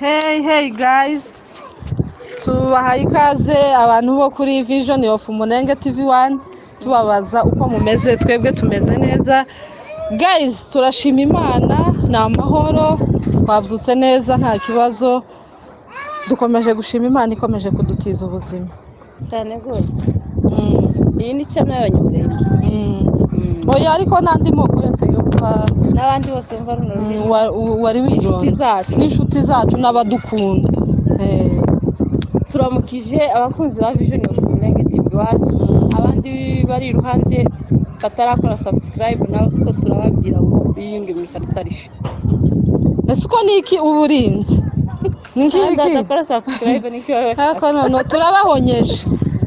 Hey guys, tubahaye ikaze abantu bo kuri Vision of Munenge TV1 tubabaza uko mumeze. Twebwe tumeze neza guys, turashima Imana, ni amahoro, twabyutse neza nta kibazo, dukomeje gushima Imana ikomeje kudutiza ubuzima cyane rwose. Iyi ni channel y'abanyamurenge. Oya ariko nandi moko yose yumva N'abandi bose bumva runo rurimi. Wari wironze n'inshuti zacu n'abadukunda. Turamukije abakunzi ba Vision of Munenge TV1, abandi bari iruhande batarakora subscribe nabo two turababwira ngo biyunge mu ifarisarisha. Ese uko niki uburinzi niki Batakora subscribe niki ariko none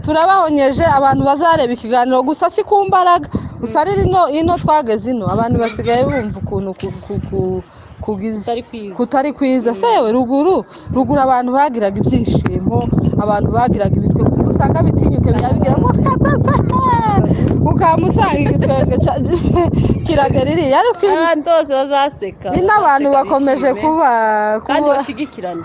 turabahonyeje abantu bazareba ikiganiro gusa si ku mbaraga usarira ino twageze ino abantu basigaye bumva ukuntu kutari kwiza sewe ruguru abantu bagiraga ibyishimo, abantu bagiraga ibitwe gusanga bitinyuke byabigira ngo ukamusanga igitwenge kirageririye ariko ndose bazaseka. ni n'abantu bakomeje kuba kandi bashigikirana.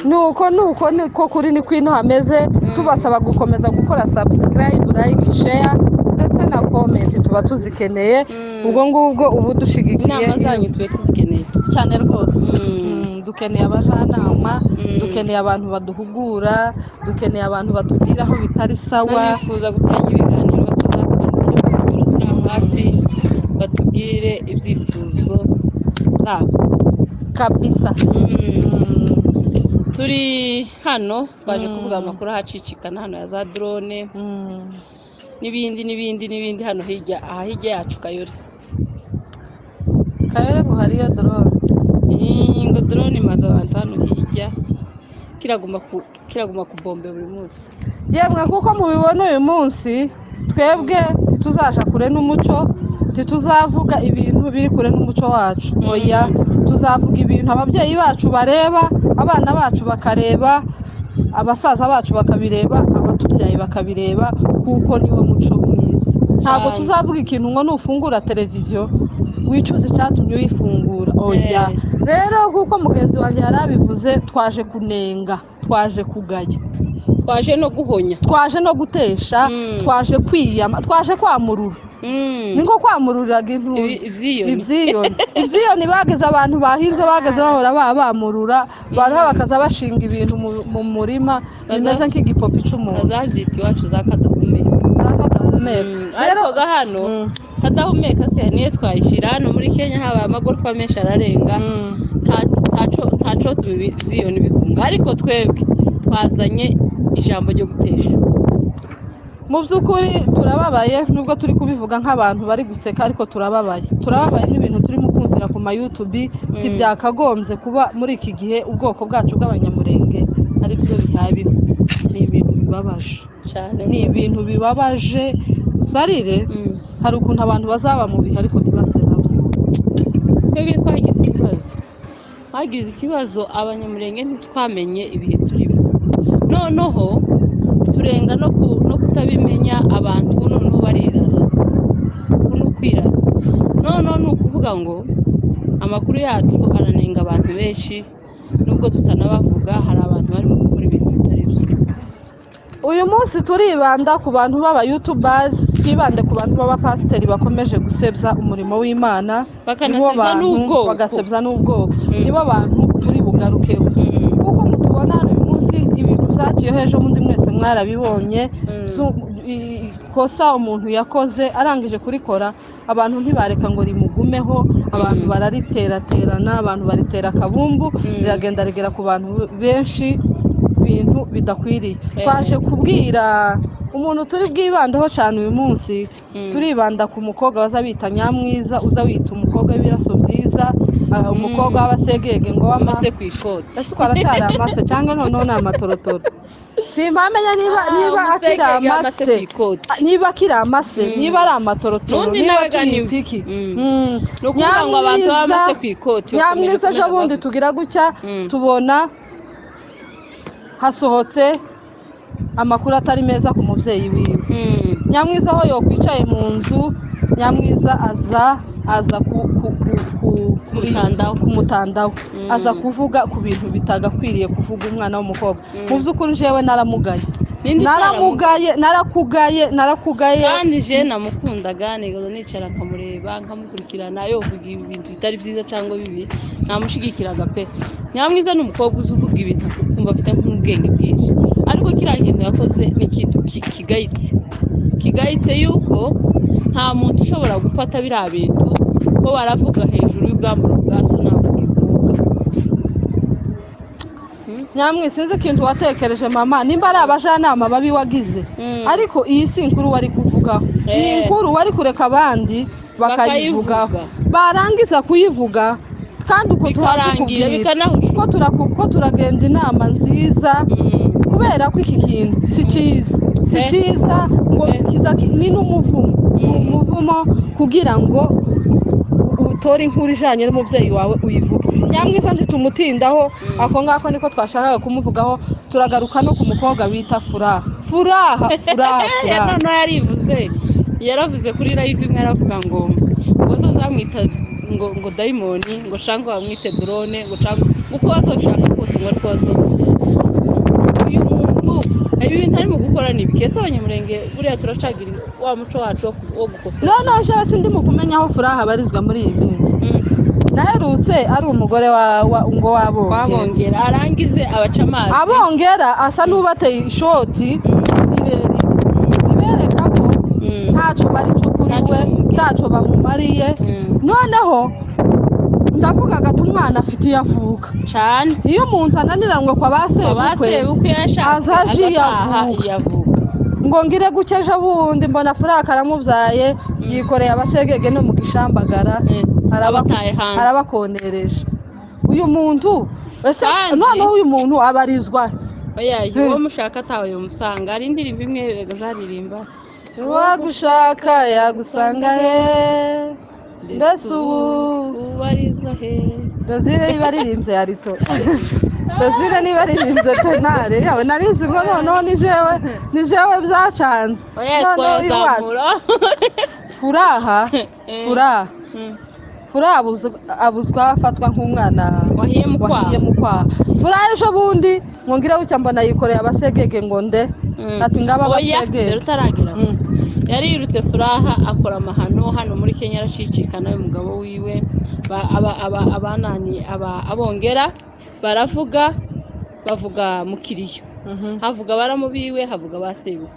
nuko niko kuri ni kwino hameze. Tubasaba gukomeza gukora subscribe, like, share ndetse na comment, tuba tuzikeneye. Ubwo ngubwo ubu dushigikiye inama zanyu tuba tuzikeneye cyane rwose. Dukeneye abajyanama, dukeneye abantu baduhugura, dukeneye abantu batubwira aho bitari sawa. Bifuza gutanga ibiganiro basoza twandikira hafi batubwire ibyifuzo zabo kabisa. Turi hano twaje kuvuga amakuru hacicikana hano ya za drone n'ibindi hano hirya yacu Kayore ngo hariyo drone. Ngo drone imaze abantu hano hirya kiraguma kubombe buri munsi. Yemwe kuko mubibona uyu munsi twebwe tituzaja kure n'umuco, tituzavuga ibintu biri kure n'umuco wacu. Oya, tuzavuga ibintu ababyeyi bacu bareba, abana bacu bakareba, abasaza bacu bakabireba, abatubyaye bakabireba, kuko niwo muco mwiza. Ntabwo tuzavuga ikintu ngo nufungura televiziyo wicuza icyatumye uyifungura. Oya, rero kuko mugenzi wanjye yarabivuze, twaje kunenga, twaje kugaya, twaje no guhonya, twaje no gutesha, twaje kwiyama, twaje kwamurura. Ningo kwamururaga ibyiyoni bageze abantu bahinze bageze bahora bamurura bariho bakaza bashinga ibintu mu murima bimeze nk'igipopi cy'umuntu. Bazabyita iwacu za kadahumeka. Ariko hano kadahumeka se niyo twayishyira hano muri Kenya haba amagorofa menshi ararenga, ntaco ibyiyoni bikunga. Ariko twebwe twazanye ijambo ryo gutesha. Mu by'ukuri turababaye nubwo turi kubivuga nk'abantu bari guseka, ariko turababaye n'ibintu turimo kumvira ku ma YouTube byakagombye kuba muri iki gihe ubwoko bwacu bw'abanyamurenge ari byo bihaye. Ni ibintu bibabaje cyane, ni ibintu bibabaje. Usarire hari ukuntu abantu bazaba mu bihe ariko ntibase nabyo. Twebwe twagize ikibazo abanyamurenge ntitwamenye ibihe turimo, noneho turenga no kutabimenya. Abantu noneho barirara kwirara. Noneho ni ukuvuga ngo amakuru yacu aranenga abantu benshi, nubwo tutanabavuga. Hari abantu barimo gukora ibintu bitari byo. Uyu munsi turibanda ku bantu b'aba YouTubers, twibande ku bantu b'abapasiteri bakomeje gusebya umurimo w'Imana, bagasebya n'ubwoko. Nibo bantu turi bugarukeho kuko mutubona hano uyu munsi ibintu byaciyeho ejo bundi mwese mwarabibonye. Ikosa umuntu yakoze arangije kurikora, abantu ntibareka ngo rimugumeho, abantu barariterana, abantu baritera akabumbu, riragenda rigera ku bantu benshi, ibintu bidakwiriye. Twaje kubwira umuntu turi bwibandeho cyane uyu munsi, turibanda ku mukobwa waza bita Nyamwiza, uza wita umukobwa w'ibiraso byiza, umukobwa w'abasegege ngo wamase ku ikoti. Ese uko aracyari amase cyangwa noneho ni amatorotoro? Simpamenya niba akiri amase, niba akiri amase, niba ari amatorotoro, niba tuyitiki. Nyamwiza ejo bundi tugira gutya tubona hasohotse amakuru atari meza ku mubyeyi wiwe. Nyamwiza aho yokwicaye mu nzu, Nyamwiza aza aza kumutandaho aza kuvuga ku bintu bitagakwiriye kuvuga umwana w'umukobwa mu by'ukuri jewe narakugaye kandi je namukundaga nicara akamureba nkamukurikirana yovuga ibintu bitari byiza cyangwa bibi namushigikiraga pe. Nyamwiza n'umukobwa uzuvuga ibintu akumva afite nk'ubwenge bwinshi, ariko kiriya kintu yakoze ni ikintu kigayitse yuko nta muntu ushobora gufata biriya bintu ko baravuga hejuru y'ubwamburo bwa so ntabwo bivuga. Nyamwiza sinzi ikintu watekereje mama, nimba ari abajanama babi wagize, ariko iyi si inkuru wari kuvugaho, iyi nkuru wari kureka abandi bakayivugaho, barangiza kuyivuga kandi uko tuharangira ko turagenda inama nziza, kubera ko iki kintu si cyiza ngo ni n'umuvumo kugira ngo utore inkuru ijanye n'umubyeyi wawe uyivuge. Nyamwiza ntitumutindaho, ako ngako niko twashakaga kumuvugaho. Turagaruka no ku mukobwa bita Furaha. Yaravuze kuri live imwe, aravuga ngo bazamwita ngo daimoni, ngo cyangwa bamwite drone, ngo cyangwa uko bazoshaka kose ngo rwose uyu muntu ibi bintu arimo gukora ni bikese abanyamurenge buriya turacagira wa muco wacu wo gukosora. No je sindi mu kumenya aho Furaha barizwa muri iyi minsi. Naherutse ari umugore ngo wabongera arangize abacamazi abongera asa n'ubateye ishoti ibereka ko ntacyo bari cyo kuri we, ntacyo bamumariye. Noneho ndavuga ati umwana afite iyavuka cyane, iyo umuntu ananiranywe kwa basebukwe azaje iyavuka ngo ngire gukeje bundi mbona Furaha karamubyaye yikoreye abasegege no mu gishambagara arabakonereje. Uyu muntu ese noneho uyu muntu abarizwa uwo mushaka atawe umusanga. Ari indirimbo imwe zaririmba uwagushaka yagusanga he, mbese ubarizwa he. Bazire niba aririmbye Ariko Bazire niba aririmbye tenare yawe narizi ngo noneho ni jewe byacanze. Furaha abuzwa afatwa nk'umwana wahiye mu kwaha. Furaha ejo bundi ngo ngire bucya mbona yikoreye abasegege ngo nde ati ngaba abasegege yarirutse Furaha akora amahano hano muri Kenya, arashikikana n'umugabo wiwe abongera bavuga mukiriyo, havuga baramubiwe, havuga basebuka,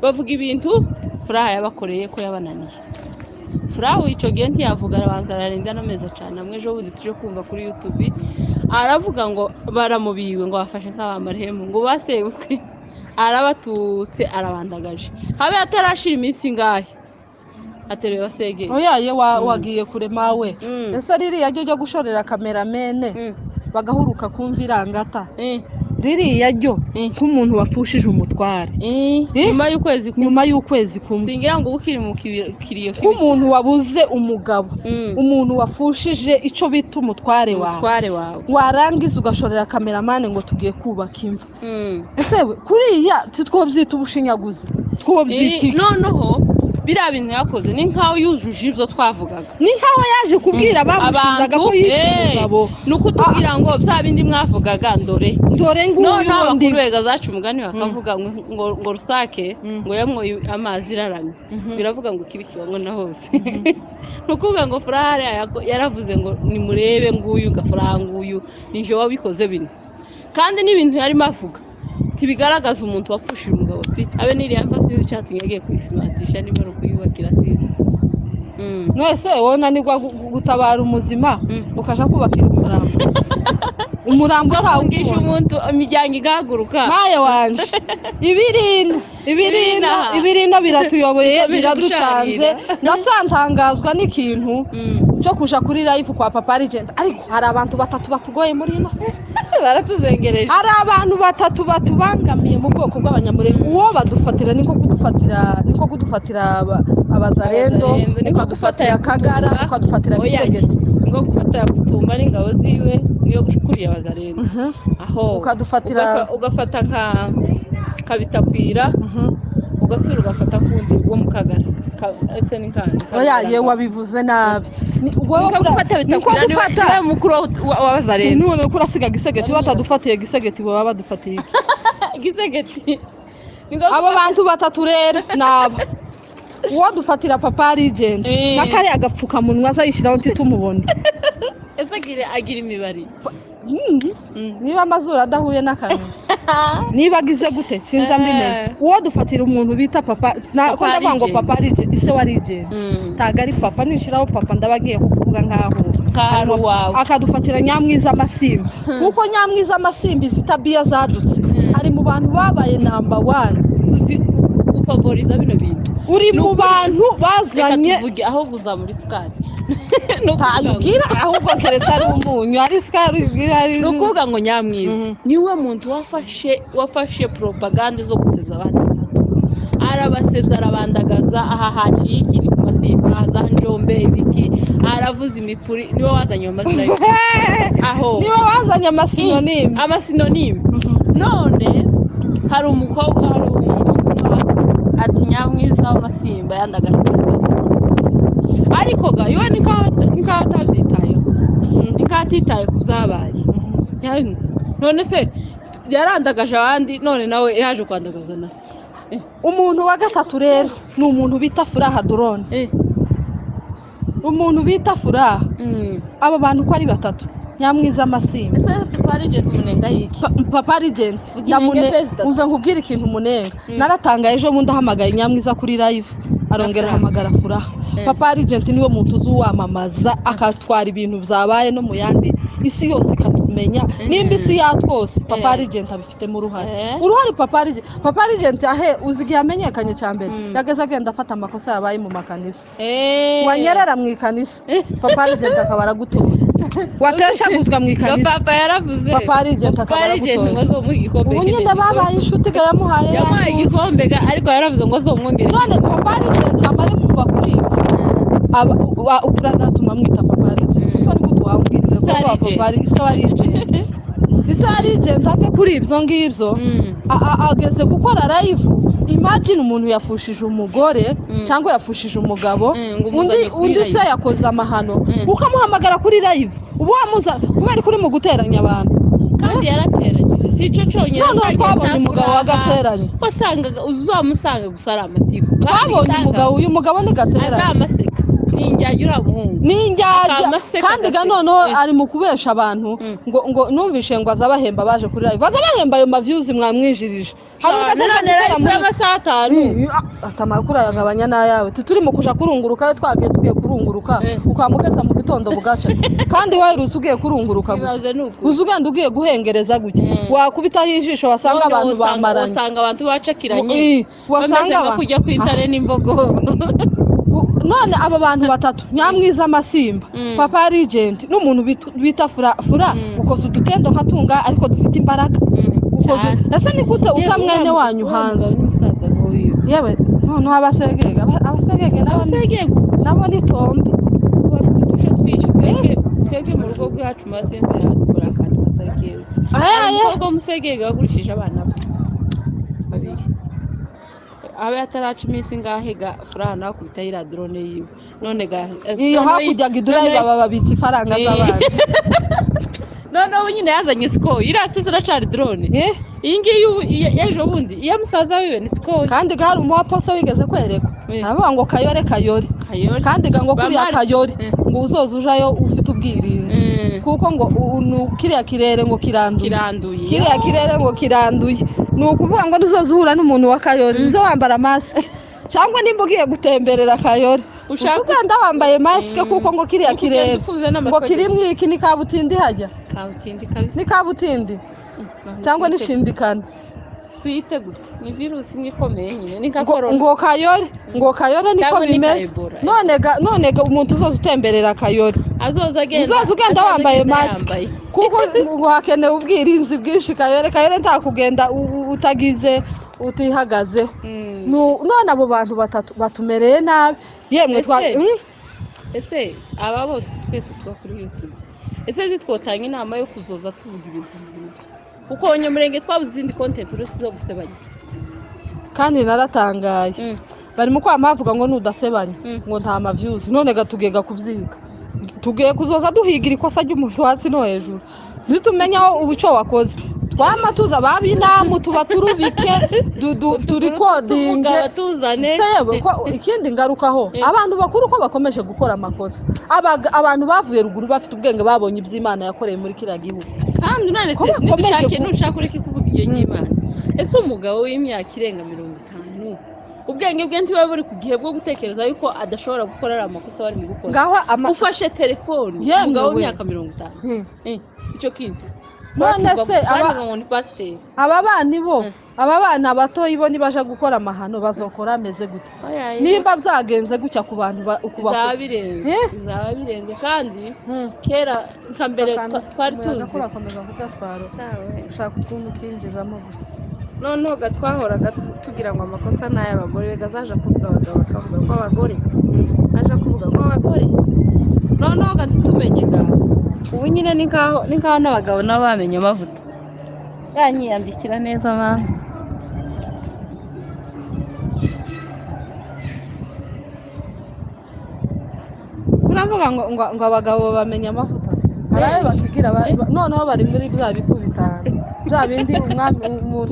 bavuga ibintu Furaha yabakoreye ko yabananiye. Furaha ico gihe ntiyavuga, arabanza ararinda n'amezi cyane amwe. Ejo bundi tuje kumva kuri YouTube aravuga ngo baramubiwe, ngo bafashe nk'abamarehemu, ngo basebukwe, arabatutse, arabandagaje. Habe atarashira iminsi ngahe aterewe basegeye. Oyaye wagiye kurema we. Ese ririya ryo gushorera kameramene bagahuruka kumvira ngata. Ririya ryo nk'umuntu wafushije umutware nyuma y'ukwezi kumwe, singira ngo ukiri mu kiriyo nk'umuntu wabuze umugabo, umuntu wafushije ico bita umutware wawe, warangiza ugashorera kameramane ngo tugiye kubaka imva. Ese kuriya titwobyita ubushinyaguzi, twobyita noneho biriya bintu yakoze ni nkaho yujuje ibyo twavugaga, ni nkaho yaje kubwira bamushinjaga ko yishe umugabo, ni ukutubwira ngo bya bindi mwavugaga ndore nguyu ndi bega zacu umugani bakavuga ngo rusake ngo yamwoye amazi iraramye, biravuga ngo kibikiwa ngo na hose. Ni ukuvuga ngo Furaha yaravuze ngo nimurebe nguyu Furaha nguyu nije wabikoze bino, kandi n'ibintu yarimo avuga tibigaragaza umuntu wafushije umugabo pe. Abe niriya mfasizi cyatumye yagiye kwisimatisha nimero kuyubakira sinzi. Mwese wona nigwa gutabara umuzima ukaja kubakira umurambo utangisha umuntu imiryango igahaguruka. Maye wanje ibirina biratuyoboye biraducanze. Nasantangazwa n'ikintu cyo kuja kuri live kwa Papawe, ariko hari abantu batatu batugoye muri ino baratuzengereje. Hari abantu batatu batubangamiye mu bwoko bw'abanyamurenge. Uwo badufatira niko kudufatira abazarendo, ukadufatira Kagara, ukadufatira Gisegeti, ngo gufatira Kutumba n'ingabo ziwe niyo gushukuriye abazarendo. Aho ukadufatira ugafata kabitakwira ubwo se ugafata kundi wo mukagara ese ni kandi oya ye wabivuze nabi wowe gufata bitakwira niwe mukuru w'abazarene none uko urasiga gisegeti batadufatiye gisegeti baba badufatiye gisegeti abo bantu batatu rero nabo uwo dufatira papa agent nakari agapfukamunwa azayishiraho ntitumubone ese agira imibari niba amazuru adahuye n'akantu niba agize gute sinza mbimenye uwo dufatira umuntu bita papa ko ndavuga ngo papa agent ise wari agent tagari papa nishiraho papa ndabagiye kuvuga nkaho akadufatira Nyamwiza amasimba nkuko Nyamwiza amasimba zitabiya zadutse ari mu bantu babaye number 1 ufavoriza bino bintu uri mu bantu bazanye tuvuge aho guza muri skari tayugira ahubwo keretse ari umunyu ari skari ari nukuvuga ngo Nyamwiza niwe muntu wafashe propaganda zo gusebya abantu arabasebya arabandagaza aha haciye iki ku masimba za Njombe ibiki aravuza imipuri niwe wazanye amazina aho niwe wazanye amasinonime none hari umukobwa ati Nyamwiza w'amasimba yandagaje ariko ga yo nikaatabyitayeho nikatitaye kuzabaye none se yarandagaje abandi none nawe yaje kwandagaza nase umuntu wa gatatu rero ni umuntu bita Furaha drone umuntu bita Furaha aba bantu ko ari batatu Nyamwiza amasimba ese papa agent umunenga yiki papa agent umve nkubwira ikintu umunenga naratangaye ejo bundi ahamagaye Nyamwiza kuri live arongera ahamagara Furaha papa agent niwe muntu uzuwamamaza akatwara ibintu byabaye no mu yandi isi yose ikatumenya nimba isi yatwose papa agent abifitemo uruhare papa agent ahe uzigiye amenyekanye cyambere yageze agenda afata amakosa yabaye mu makanisa wanyerera mu ikanisa papa agent akabara gutora watesha guzwa mu ikanisa papa yaravuze papa agent akabara gutora ngo mu gikombe ubu nyine babaye inshuti ga yamuhaye igikombe ariko yaravuze ngo zo mwongere none papa agent amare kuva kuri ibyo ukura tuma mwita papa agent siko ni gutu wambwirire ko papa ari agent ave kuri ibyo ngibyo ageze gukora live imagine umuntu yafushije umugore cyangwa yafushije umugabo undi se yakoze amahano ukamuhamagara kuri live ubu wamuza kubera kuri mu guteranya abantu kandi yarateranyije si cyo cyonyine none twabonye umugabo wagateranye wasangaga uzamusanga gusa ari amatiku twabonye umugabo uyu mugabo ni gateranye azamaseka ninjyaje uramuhungu ninjyaje kandi ga noneho ari mu kubesha abantu ngo numvishe ngo azabahemba baje kuri live bazabahemba ayo views mwamwijirije hari amasaha 5 atamakuru yagabanya nayawe turi mu kuja kurunguruka twagiye tugiye kurunguruka ukamugeza mu gitondo bugaca kandi waherutse ugiye kurunguruka gusa uzugenda ugiye guhengereza guke wakubitaho ijisho wasanga abantu bamaranye wasanga abantu bacakiranye wasanga kujya kwitare n'imbogo none aba bantu batatu Nyamwiza amasimba papa agent n'umuntu bita Fura ukoze udutendo nkatunga ariko dufite imbaraga ukoze ese ni gute utamwene wanyu hanze yewe none abasegege nabo ni tombe bafite uduce twinshi twege mu rugo rwacu masenzera dukora akantu katarikiwe ubwo musegege wagurishije abana babiri aba yataraca iminsi ngahe ga Furaha nakubita ira drone yiwe none ga iyo hakujyaga idurayi baba babitse ifaranga z'abandi none nyine yazanye siko irase ziracari drone iyi ngiyi ejo bundi iyo musaza wiwe ni siko kandi ga hari umuwaposo wigeze kwerekwa avuga ngo kayore kandi ga ngo kuriya kayore ngo uzoza ujayo ufite ubwirinzi kuko ngo kiriya kirere ngo kiranduye kiriya kirere ngo kiranduye ni ukuvuga ngo uzoza uhura n'umuntu wa kayore uzo wambara mask cyangwa nimba ugiye gutemberera kayore ugenda wambaye mask kuko ngo kiriya kirere ngo kirimwo iki ni kabutindi hajya kabutindi kabisa ni kabutindi cyangwa nishindikana tuyite gute ni virus imwe ikomeye nyine ni corona ngo kayore niko bimeze none ga umuntu uzoza utemberera kayore uzoza ugenda wambaye mask kuko ngo hakenewe ubwirinzi bwinshi kayore ntakugenda utagize utihagazeho none abo bantu batatu batumereye nabi yemwe ese aba bose twese tuba kuri YouTube ese zitwotanye inama yo kuzoza tuvuga ibintu bizima kuko Nyamurenge twabuze izindi content uretse zo gusebanya kandi naratangaye bari mu kwama bavuga ngo nudasebanya ngo nta mavyuzi none gatugega kuvyiga tugiye kuzoza duhigira ikosa ry'umuntu hasi no hejuru nitumenya ubuco wakoze twama tuza babinamu tuba turubike turikodinge sebe ikindi ngarukaho abantu bakuru ko bakomeje gukora amakosa abantu bavuye ruguru bafite ubwenge babonye iby'Imana yakoreye muri kiriya gihugu kandi none se nushaka ureke kuvuga iyo y'Imana ese umugabo w'imyaka irenga 50 ubwenge bwe ntiba buri ku gihe bwo gutekereza yuko adashobora gukora amakosa bari mu gukora ufashe telefone umugabo w'imyaka 50 icyo kintu none se aba bana bato ibo nibaje gukora amahano bazokora ameze gute nimba byagenze gutya ku bantu bizabirenze kandi kera nka mbere twari tuzi kurakomeza kugatwara ushaka ukuntu kinjizamo gusa noneho gatwahoraga tugira ngo amakosa n'ay'abagore gazaje kuvuga abagabo bakavuga ko abagore aje kuvuga ko abagore noneho gatitumenye ngaho ubu nyine ni ngaho n'abagabo nabo bamenye amavuta yanyiyambikira neza mama kuravuga ngo abagabo bamenye amavuta haraye bakigira noneho bari muri bya bikubitana bya bindi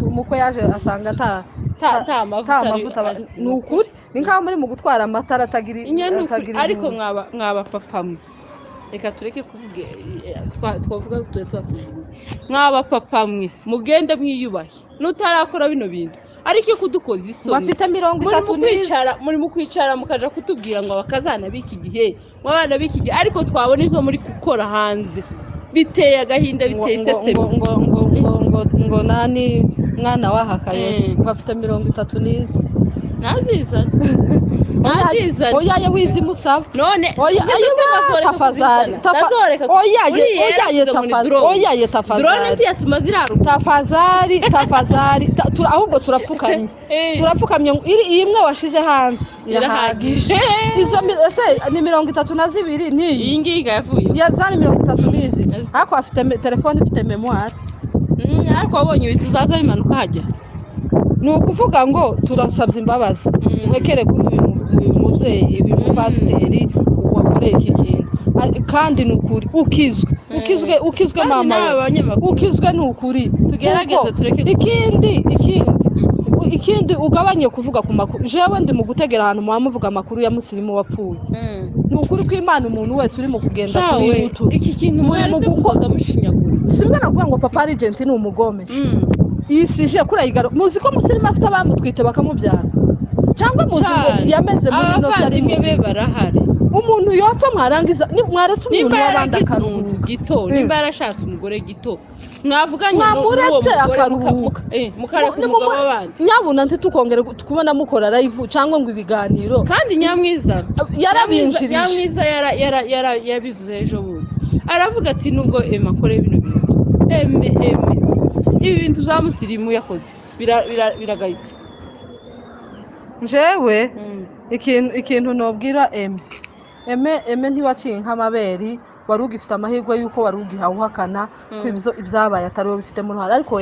umukwe yaje asanga ta mavuta ni ukuri ni nkaho muri mu gutwara amatara atagira ariko mwaba papa mwe reka tureke kuvuga twavuga twasuzuma mwaba papa mwe mugende mwiyubahe nutarakora bino bintu ariko kudukoza isoni bafite 30 muri mu kwicara mukaja kutubwira ngo abakazana biki gihe mwabana biki gihe ariko twabona izo muri gukora hanze biteye agahinda biteye seseme ngo nani mwana wahakaye bafite 30 naziza oya wizi musaba none oya tafadhali oya drone ntiyatuma ziraruka tafadhali ahubwo turapfukamye imwe washize hanze irahagije izo ni 32 ni iyi ngiga yavuye yazani 32 ariko afite telefone ifite memoire ariko wabonye bituzaza bimanuka hajya ni ukuvuga ngo turasabye imbabazi wekere kuri uyu mubyeyi uyu mupasiteri wakoreye iki kintu kandi ni ukuri ukizwe mama ukizwe ni ukuri tugerageze tureke ikindi ugabanye kuvuga ku makuru jewe ndi mu gutegera ahantu muvuga amakuru ya musirimu wapfuye ni ukuri ko Imana umuntu wese uri mu kugenda kuri YouTube iki kintu muri mu gukoza mushinyagura sibyo nakuvuga ngo papa agent ni umugome yisije kurayigaro muzi ko musirimu afite abamutwite bakamubyara cyangwa muzi ngo yameze muri no sari imwe barahari umuntu yopfa mwarangiza mwaretse umuntu wabanda akaruhuka gito nimba yarashatse umugore gito mwavuganye mwamuretse akaruhuka mukare ku mugabo wabandi nyabuna nti tukongera kubona mukora live cyangwa ngo ibiganiro kandi nyamwiza yarabinjirije nyamwiza yabivuze ejo bundi aravuga ati nubwo makore bino bintu ibi bintu za musirimu yakoze biragayitse jewe ikintu nobwira eme ntiwaciye nk'amaberi wari ugifite amahirwe yuko wari ugihawuhakana ko ibyabaye atari wowe bifite mu ruhare ariko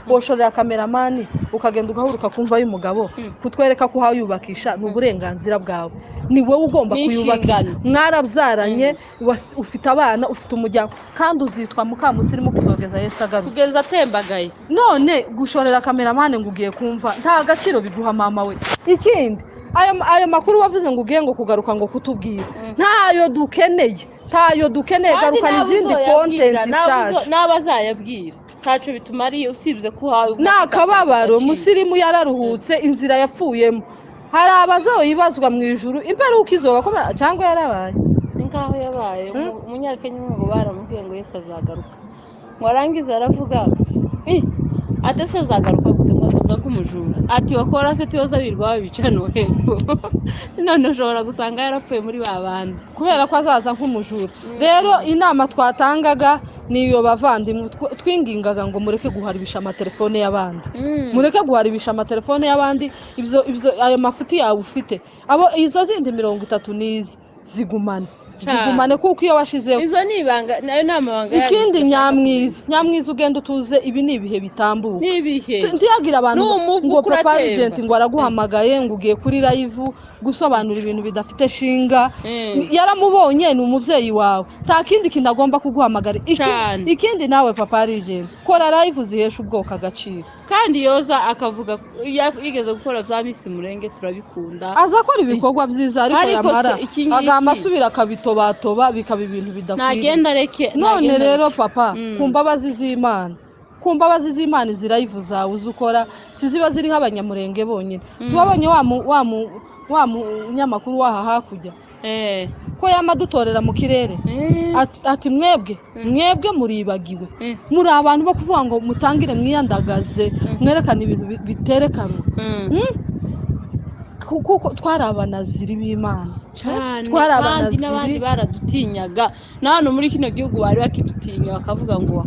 woshorera kameramani ukagenda ugahuruka kumva y'umugabo kutwereka ko uhayubakisha ni uburenganzira bwawe ni wowe ugomba kuyubakisha mwarabyaranye ufite abana ufite umuryango kandi uzitwa mukamusirimu kuzogeza Yesu agaruka kugeza atembagaye none gushorera kameramani ngo ugiye kumva nta gaciro biguha mama we ikindi ayo makuru wavuze ngo ugiye ngo kugaruka ngo kutubwira ntayo dukeneye garukana izindi content ishaje n'abazayabwira taco bitumariye usibye ko hawe nakababaro musirimu yararuhutse inzira yapfuyemo hari abazoyibazwa mu ijuru imperuka izoba ko cyangwa yarabaye ninkaho yabaye umunyakenya ngo baramubwiye ngo Yesu azagaruka warangiza aravuga atese azagaruka gute ngo azoza nk'umujura ati wakora se tiyoza birwa bicano hepfo none ushobora gusanga yarapfuye muri babandi kubera ko azaza nk'umujura rero inama twatangaga niyo bavandimwe twingingaga ngo mureke guharibisha amatelefone y'abandi mureke guharibisha amatelefone y'abandi ibyo ayo mafuti yawe ufite abo izo zindi 30 nizi zigumane zigumane kuko iyo washizeho izo ni ibanga nayo namabanga ikindi nyamwiza ugenda utuze ibi ni ibihe bitambuka nibihe ntiyagira abantu ngo papa agent ngo araguhamagaye ngo ugiye kuri live gusobanura ibintu bidafite shinga yaramubonye ni umubyeyi wawe nta kindi kintu agomba kuguhamagara ikindi nawe papa agent kora live zihesha ubwoko agaciro kandi yoza akavuga yigeze gukora za misi murenge turabikunda azakora ibikorwa byiza ariko yamara agamba asubira akabitobatoba bikaba ibintu bidakwiriye nagenda reke none rero papa kumbabazi z'Imana zirayivu zawe uzukora kiziba ziriho abanyamurenge bonyine tubabonye wa munyamakuru waha hakujya ko yamadutorera mu kirere ati mwebwe muribagiwe muri abantu bo kuvuga ngo mutangire mwiyandagaze mwerekana ibintu biterekana kuko twarabanazi b'Imana kandi n'abandi baradutinyaga nano muri kino gihugu bari bakidutinya bakavuga ngo wa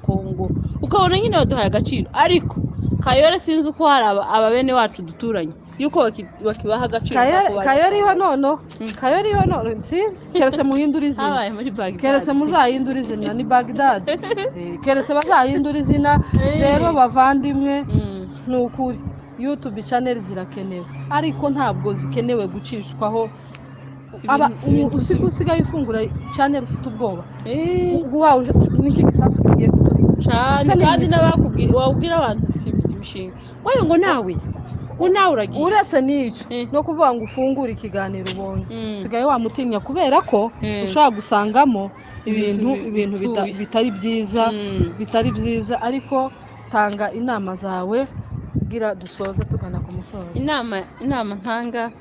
Kongo ukabona nyine baduhaye agaciro ariko kayore sinzi uko hari ababene wacu duturanye yuko bakibaha agaciro kayoriho nono sinzi keretse muhindura izina keretse muzahindura izina ni Baghdad keretse bazahindura izina rero bavandimwe n'ukuri YouTube channel zirakenewe ariko ntabwo zikenewe gucishwaho usigaye ifungura channel ufite ubwoba wawe niki gisasu kigiye guturika kandi nabakubwiye wabwira abantu bifite imishinga wowe ngo nawe uragiye uretse n'icyo no kuvuga ngo ufungure ikiganiro ubonye usigaye wamutinya kubera ko ushobora gusangamo ibintu bitari byiza ariko tanga inama zawe gira dusoze tugana ku musozo inama ntanga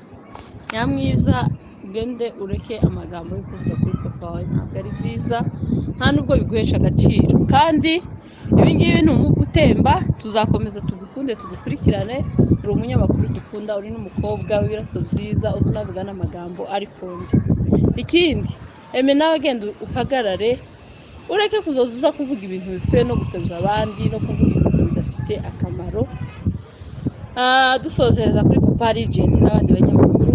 nyamwiza ugende ureke amagambo yo kuvuga kuri Papawe ntabwo ari byiza nta nubwo biguhesha agaciro kandi ibingibi ni umuvu utemba tuzakomeza tugukunde tugukurikirane uri umunyamakuru dukunda uri n'umukobwa w'ibiraso byiza uzi unavuga n'amagambo ari fonde ikindi nawe genda uhagarare ureke kuzoza kuvuga ibintu bipfuye no gusebya abandi no kuvuga ibintu bidafite akamaro dusozereza kuri Papa Agent n'abandi banyamakuru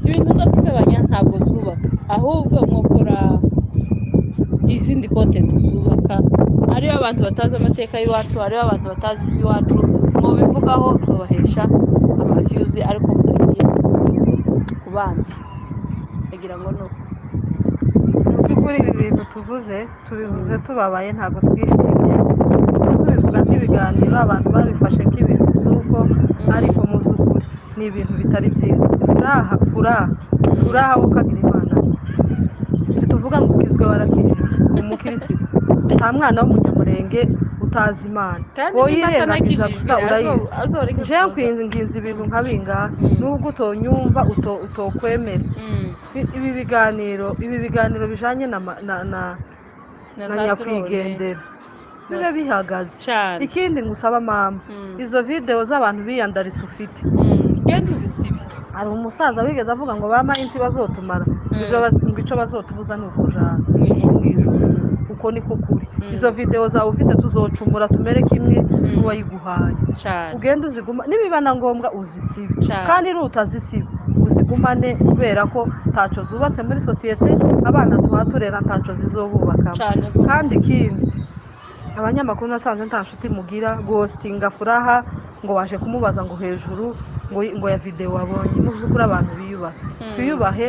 ibintu byo gusebanya ntabwo byubaka ahubwo mwokora izindi content zubaka ariyo abantu batazi amateka y'iwacu ariyo abantu batazi iby'iwacu ngo bivugaho tubahesha amaviews ariko mutagiye ku bandi agira ngo no kuri ibi bintu tubivuze tubabaye ntabwo twishimye tubivuga nk'ibiganiro abantu babifashe nk'ibintu by'uko ariko mu by'ukuri ni ibintu bitari byiza furaha ukagira Imana tuvuga ngo ukizwe warakirije umukirisitu nta mwana w'umunyamurenge utazi Imana woyirengagiza gusa urayizi jewe kwinginza ibintu nka bingaha nubwo utonyumva utokwemera ibi biganiro bijanye na nyakwigendera bibe bihagaze ikindi ngusaba mama izo video z'abantu biyandarisa ufite genda uzisibe hari umusaza wigeze avuga ngo bamayinti bazotumara ngo ico bazotubuza ni ukujana uko niko kuri izo video zawe ufite tuzocumura tumere kimwe n'uwayiguhaye ugenda uziguma nibibana ngombwa uzisibe kandi n'utazisibe uzigumane kubera ko taco zubatse muri societe abana tuhaturera taco zizobubaka kandi ikindi abanyamakuru nasanze nta nshuti mugira ghostinga furaha ngo waje kumubaza ngo hejuru ngo ya video wabonye n'uzukura abantu biyubahe